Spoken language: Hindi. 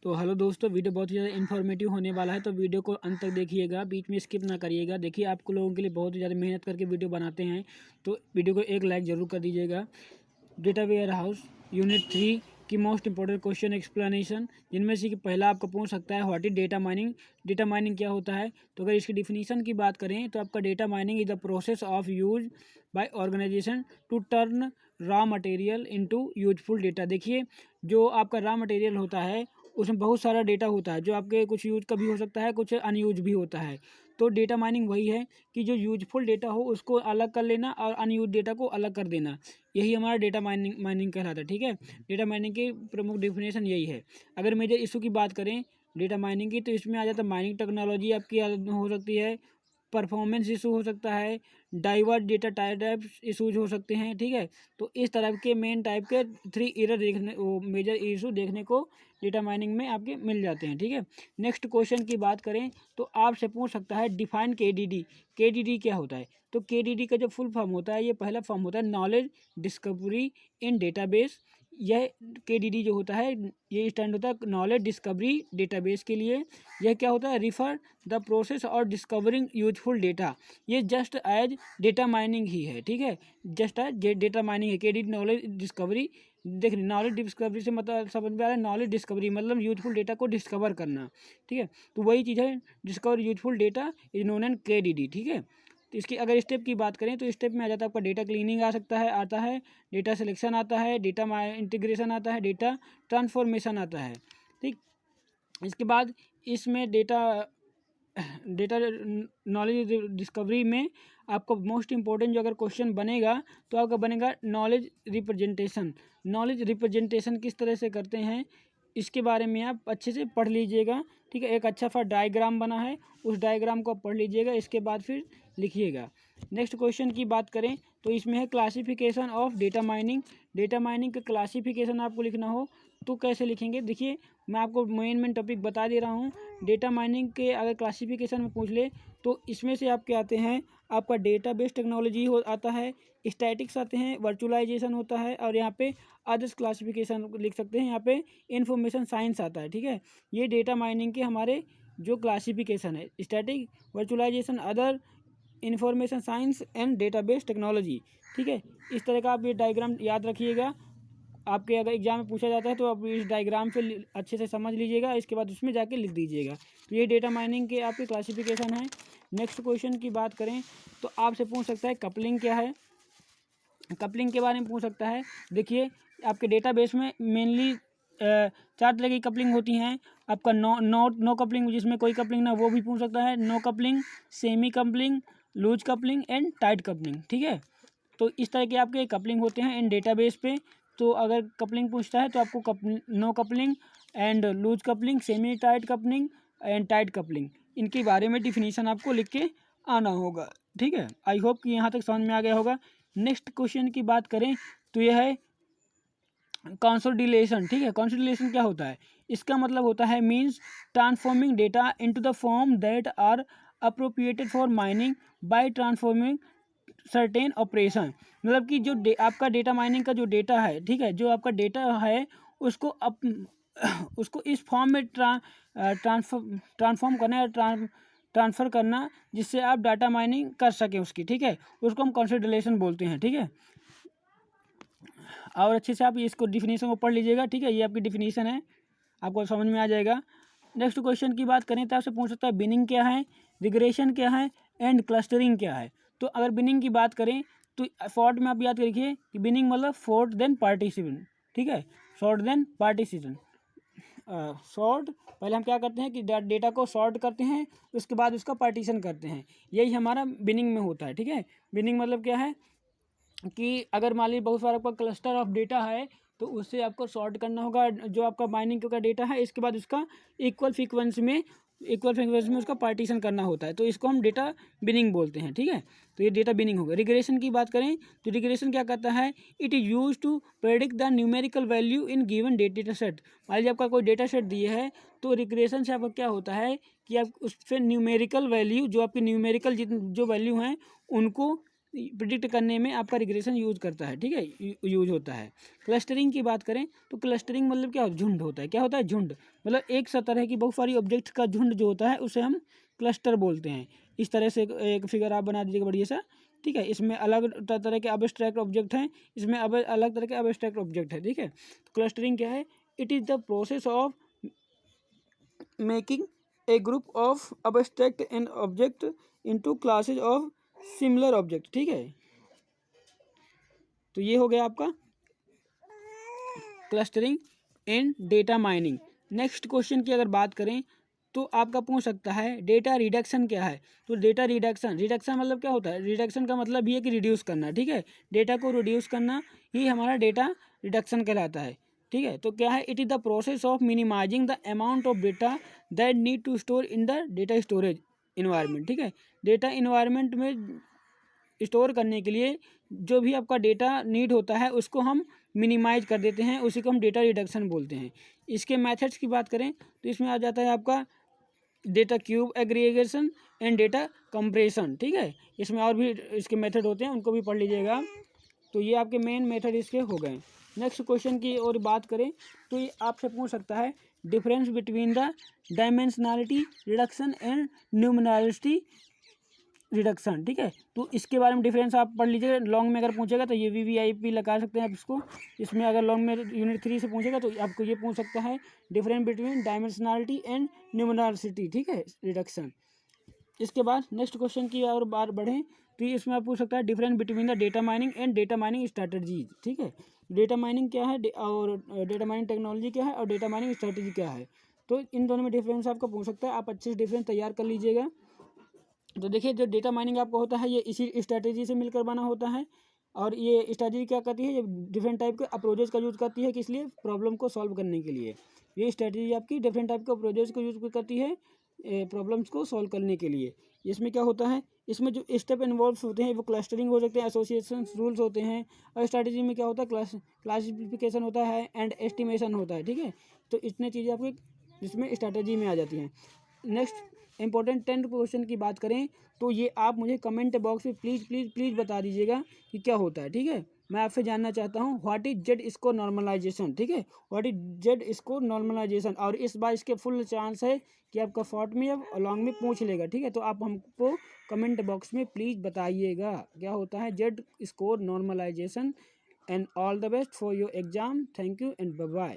तो हेलो दोस्तों, वीडियो बहुत ही ज़्यादा इन्फॉर्मेटिव होने वाला है, तो वीडियो को अंत तक देखिएगा, बीच में स्किप ना करिएगा। देखिए, आपको लोगों के लिए बहुत ही ज़्यादा मेहनत करके वीडियो बनाते हैं, तो वीडियो को एक लाइक ज़रूर कर दीजिएगा। डेटा वेयर हाउस यूनिट 3 की मोस्ट इंपॉर्टेंट क्वेश्चन एक्सप्लेनेशन, जिनमें से कि पहला आपको पूछ सकता है what is data mining. Data mining क्या होता है? तो अगर इसकी डिफिनीशन की बात करें तो आपका data mining is the process of use by organisation to turn raw material into useful data. देखिए, जो आपका रॉ मटेरियल होता है उसमें बहुत सारा डेटा होता है, जो आपके कुछ यूज का भी हो सकता है, कुछ अनयूज भी होता है। तो डेटा माइनिंग वही है कि जो यूजफुल डेटा हो उसको अलग कर लेना और अनयूज डेटा को अलग कर देना, यही हमारा डेटा माइनिंग कहलाता है। ठीक है, डेटा माइनिंग की प्रमुख डेफिनेशन यही है। अगर मेजर इशू की बात करें डेटा माइनिंग की, तो इसमें आ जाता है माइनिंग टेक्नोलॉजी आपकी हो सकती है, परफॉर्मेंस इशू हो सकता है, डाइवर्ट डेटा टाइप्स इशूज हो सकते हैं। ठीक है, तो इस तरह के मेन टाइप के 3 एरर देखने, मेजर इशू देखने को डेटा माइनिंग में आपके मिल जाते हैं। ठीक है, नेक्स्ट क्वेश्चन की बात करें तो आपसे पूछ सकता है डिफाइन केडीडी। केडीडी क्या होता है? तो केडीडी का जो फुल फॉर्म होता है, ये पहला फॉर्म होता है नॉलेज डिस्कवरी इन डेटाबेस। यह केडीडी जो होता है ये स्टैंड होता है नॉलेज डिस्कवरी डेटाबेस के लिए। यह क्या होता है? रिफर द प्रोसेस और डिस्कवरिंग यूजफुल डेटा। ये जस्ट एज डेटा माइनिंग ही है। ठीक है, जस्ट एज डेटा माइनिंग है। केडीडी नॉलेज डिस्कवरी, देख नॉलेज डिस्कवरी से मतलब समझ में आ रहा है, नॉलेज डिस्कवरी मतलब यूजफुल डेटा को डिस्कवर करना। ठीक है, तो वही चीज़ है, discover useful data is known an KDD. ठीक है, तो इसकी अगर स्टेप की बात करें तो स्टेप में आ जाता है आपका डेटा क्लीनिंग आ सकता है, आता है डेटा सिलेक्शन आता है, डेटा इंटीग्रेशन आता है, डेटा ट्रांसफॉर्मेशन आता है। ठीक, इसके बाद इसमें डेटा डेटा नॉलेज डिस्कवरी में आपको मोस्ट इंपॉर्टेंट जो अगर क्वेश्चन बनेगा तो आपका बनेगा नॉलेज रिप्रेजेंटेशन। नॉलेज रिप्रेजेंटेशन किस तरह से करते हैं इसके बारे में आप अच्छे से पढ़ लीजिएगा। ठीक है, एक अच्छा सा डायग्राम बना है, उस डायग्राम को आप पढ़ लीजिएगा, इसके बाद फिर लिखिएगा। नेक्स्ट क्वेश्चन की बात करें तो इसमें है classification of data mining. Data mining का क्लासिफिकेशन आपको लिखना हो तो कैसे लिखेंगे? देखिए, मैं आपको मेन टॉपिक बता दे रहा हूँ। डेटा माइनिंग के अगर क्लासिफिकेशन में पूछ ले तो इसमें से आपके आते हैं, आपका डेटाबेस टेक्नोलॉजी हो आता है, स्टैटिक्स आते हैं, वर्चुअलाइजेशन होता है, और यहाँ पे अदर्स क्लासिफिकेशन लिख सकते हैं, यहाँ पे इंफॉर्मेशन साइंस आता है। ठीक है, ये डेटा माइनिंग के हमारे जो क्लासिफिकेशन है, static, virtualisation, other, information science and database technology. ठीक है, इस तरह का आप ये डायग्राम याद रखिएगा। आपके अगर एग्जाम में पूछा जाता है तो आप इस डायग्राम से अच्छे से समझ लीजिएगा, इसके बाद उसमें जाके लिख दीजिएगा। तो ये डेटा माइनिंग के आपके क्लासिफिकेशन है। नेक्स्ट क्वेश्चन की बात करें तो आपसे पूछ सकता है कपलिंग क्या है। कपलिंग के बारे में पूछ सकता है। देखिए, आपके डेटाबेस में मेनली 4 तरह की कपलिंग होती हैं। आपका नो कपलिंग, जिसमें कोई कपलिंग ना, वो भी पूछ सकता है। No coupling, semi coupling, loose coupling and tight coupling. ठीक है, तो इस तरह के आपके कपलिंग होते हैं इन डेटाबेस पे। तो अगर कपलिंग पूछता है तो आपको no coupling and loose coupling, semi tight coupling and tight coupling, इनके बारे में डिफिनीशन आपको लिख के आना होगा। ठीक है, आई होप कि यहाँ तक समझ में आ गया होगा। नेक्स्ट क्वेश्चन की बात करें तो यह है कंसोलिडेशन। ठीक है, कंसोलिडेशन क्या होता है? इसका मतलब होता है means transforming data into the form that are appropriated for mining by transforming certain operation. मतलब कि जो आपका डेटा माइनिंग का जो डेटा है, ठीक है, जो आपका डेटा है उसको उसको इस फॉर्म में ट्रांसफॉर्म करना है, ट्रांसफ़र करना, जिससे आप डाटा माइनिंग कर सकें उसकी। ठीक है, उसको हम कंसोलिडेशन बोलते हैं। ठीक है, और अच्छे से आप इसको डिफिनीशन को पढ़ लीजिएगा। ठीक है, ये आपकी डिफिनीशन है, आपको समझ में आ जाएगा। नेक्स्ट क्वेश्चन की बात करें तो आपसे पूछ सकता है बिनिंग क्या है, रिग्रेशन क्या है एंड क्लस्टरिंग क्या है। तो अगर बिनिंग की बात करें तो शॉर्ट में आप याद रखिए कि बिनिंग मतलब शॉर्ट देन पार्टिसिपेंट। ठीक है, शॉर्ट देन पार्टिसिपेंट। शॉर्ट, पहले हम क्या करते हैं कि डेटा को शॉर्ट करते हैं, उसके बाद उसका पार्टीशन करते हैं, यही हमारा बिनिंग में होता है। ठीक है, बिनिंग मतलब क्या है कि अगर मान लीजिए बहुत सारा आपका क्लस्टर ऑफ डेटा है तो उससे आपको सॉर्ट करना होगा जो आपका माइनिंग का डेटा है, इसके बाद उसका इक्वल फ्रीक्वेंसी में उसका पार्टीशन करना होता है, तो इसको हम डेटा बिनिंग बोलते हैं। ठीक है, तो ये डेटा बिनिंग होगा। रिग्रेशन की बात करें तो रिग्रेशन क्या करता है? It is use to predict the numerical value in given data set. मान लीजिए आपका कोई डेटा सेट दिए है तो रिग्रेशन से आपका क्या होता है कि आप उस पर न्यूमेरिकल वैल्यू, जो आपकी न्यूमेरिकल जो वैल्यू हैं उनको प्रिडिक्ट करने में आपका रिग्रेशन यूज करता है, ठीक है, यूज होता है। क्लस्टरिंग की बात करें तो क्लस्टरिंग मतलब क्या, झुंड होता है। क्या होता है? झुंड। मतलब एक सा तरह की बहुत सारी ऑब्जेक्ट का झुंड जो होता है उसे हम क्लस्टर बोलते हैं। इस तरह से एक फिगर आप बना दीजिएगा बढ़िया सा, ठीक है। इसमें अलग तरह के अब्स्ट्रैक्ट ऑब्जेक्ट हैं, इसमें अब अलग तरह के अब्स्ट्रैक्ट ऑब्जेक्ट है, ठीक है। तो क्लस्टरिंग क्या है? It is the process of making a group of abstract and object into classes of similar object, ठीक है। तो ये हो गया आपका clustering and data mining. Next question की अगर बात करें तो आपका पूछ सकता है डेटा रिडक्शन क्या है। तो डेटा रिडक्शन, रिडक्शन मतलब क्या होता है? रिडक्शन का मतलब ये है कि रिड्यूस करना, ठीक है। डेटा को रिड्यूस करना ही हमारा डेटा रिडक्शन कहलाता है, ठीक है। तो क्या है? It is the process of minimising the amount of data that need to store in the data storage environment, ठीक है। डेटा इन्वायरमेंट में स्टोर करने के लिए जो भी आपका डेटा नीड होता है उसको हम मिनिमाइज कर देते हैं, उसी को हम डेटा रिडक्शन बोलते हैं। इसके मेथड्स की बात करें तो इसमें आ जाता है आपका data cube aggregation and data compression, ठीक है। इसमें और भी इसके मेथड होते हैं, उनको भी पढ़ लीजिएगा। तो ये आपके मेन मेथड इसके हो गए। नेक्स्ट क्वेश्चन की और बात करें तो ये आपसे पूछ सकता है difference between the dimensionality reduction and numerosity reduction, ठीक है। तो इसके बारे में डिफरेंस आप पढ़ लीजिएगा। लॉन्ग में अगर पूछेगा तो ये VVIP लगा सकते हैं आप इसको। इसमें अगर लॉन्ग में यूनिट 3 से पूछेगा तो आपको ये पूछ सकता है डिफरेंस बिटवीन डायमेंशनलिटी एंड न्यूमरलिटी, ठीक है, रिडक्शन। इसके बाद नेक्स्ट क्वेश्चन की और बार बढ़ें तो इसमें आप पूछ सकता है difference between the data mining and data mining strategies, ठीक है। डेटा माइनिंग क्या है और डेटा माइनिंग टेक्नोलॉजी क्या है और डेटा माइनिंग स्ट्रैटेजी क्या है, तो इन दोनों में डिफरेंस आपको पूछ सकता है। आप अच्छे से डिफरेंस तैयार कर लीजिएगा। तो देखिए जो डेटा माइनिंग आपका होता है ये इसी स्ट्रैटेजी से मिलकर बना होता है। और ये स्ट्रैटेजी क्या करती है? ये डिफरेंट टाइप के अप्रोचेज का यूज़ करती है, किस लिए? प्रॉब्लम को सॉल्व करने के लिए। ये स्ट्रैटेजी आपकी डिफरेंट टाइप के अप्रोचेज को यूज़ करती है प्रॉब्लम्स को सॉल्व करने के लिए। इसमें क्या होता है? इसमें जो स्टेप इन्वॉल्व होते हैं वो क्लस्टरिंग हो सकते हैं, एसोसिएशन रूल्स होते हैं, और स्ट्रैटेजी में क्या होता है? क्लासिफिकेशन होता है एंड एस्टिमेशन होता है, ठीक है। तो इतनी चीज़ें आपकी इसमें स्ट्रैटेजी में आ जाती हैं। नेक्स्ट इंपॉर्टेंट 10 क्वेश्चन की बात करें तो ये आप मुझे कमेंट बॉक्स में प्लीज़ प्लीज़ प्लीज़ बता दीजिएगा कि क्या होता है, ठीक है। मैं आपसे जानना चाहता हूँ what is Z score normalisation, ठीक है। What is Z score normalisation. और इस बार इसके फुल चांस है कि आपका शॉर्ट में या लॉन्ग में पूछ लेगा, ठीक है। तो आप हमको कमेंट बॉक्स में प्लीज़ बताइएगा क्या होता है Z score normalisation. And all the best for your exam. Thank you and bye bye.